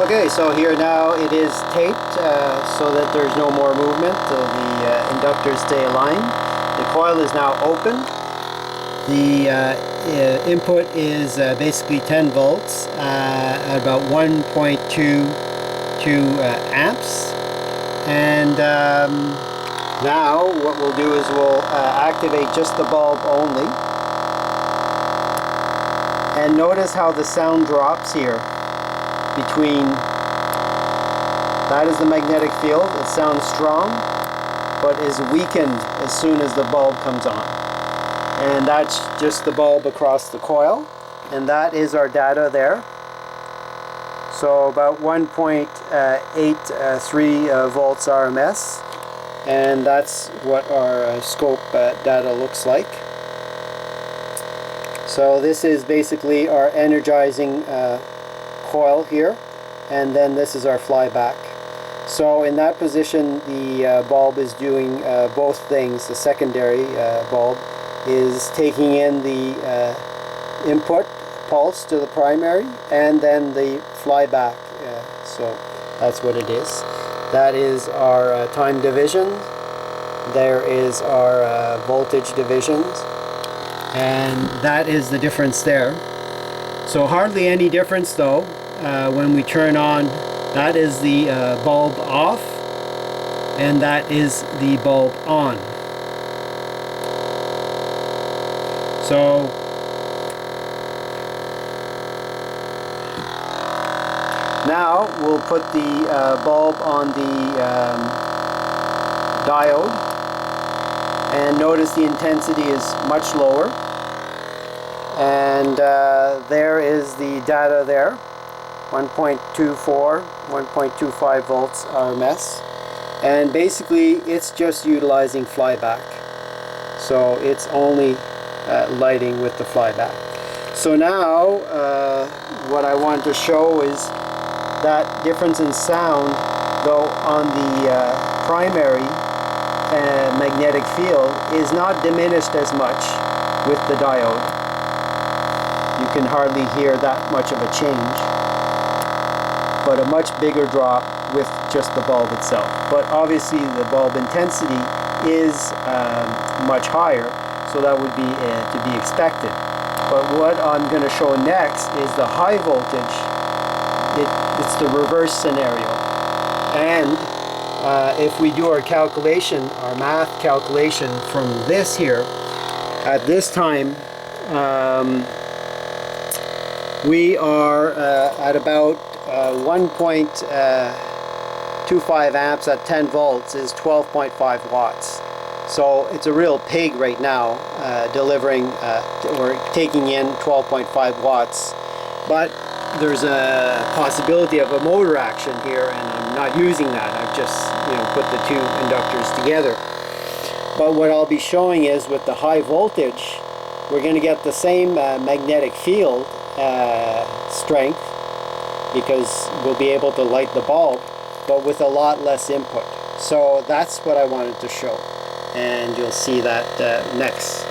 Okay, so here now it is taped so that there's no more movement. The inductors stay aligned. The coil is now open. The input is basically 10 volts at about 1.22 amps. And now what we'll do is we'll activate just the bulb only. And notice how the sound drops here. Between that is the magnetic field. It sounds strong, but is weakened as soon as the bulb comes on. And that's just the bulb across the coil, and that is our data there. So about 1.83 volts RMS, and that's what our scope data looks like. So this is basically our energizing coil here, and then this is our flyback. So in that position the bulb is doing both things. The secondary bulb is taking in the input pulse to the primary, and then the flyback. So that's what it is. That is our time division. There is our voltage divisions, and that is the difference there. So hardly any difference though when we turn on. That is the bulb off, and that is the bulb on. So now we'll put the bulb on the diode, and notice the intensity is much lower. And there is the data there, 1.24, 1.25 volts RMS. And basically it's just utilizing flyback. So it's only lighting with the flyback. So now what I want to show is that difference in sound, though on the primary magnetic field, is not diminished as much with the diode. You can hardly hear that much of a change, but a much bigger drop with just the bulb itself. But obviously the bulb intensity is much higher, so that would be to be expected. But what I'm going to show next is the high voltage. It's the reverse scenario. And if we do our calculation, our math calculation from this here, at this time we are at about 1.25 amps at 10 volts is 12.5 watts. So it's a real pig right now, delivering or taking in 12.5 watts. But there's a possibility of a motor action here, and I'm not using that. I've just put the two inductors together. But what I'll be showing is with the high voltage, we're going to get the same magnetic field strength, because we'll be able to light the bulb, but with a lot less input. So that's what I wanted to show, and you'll see that next.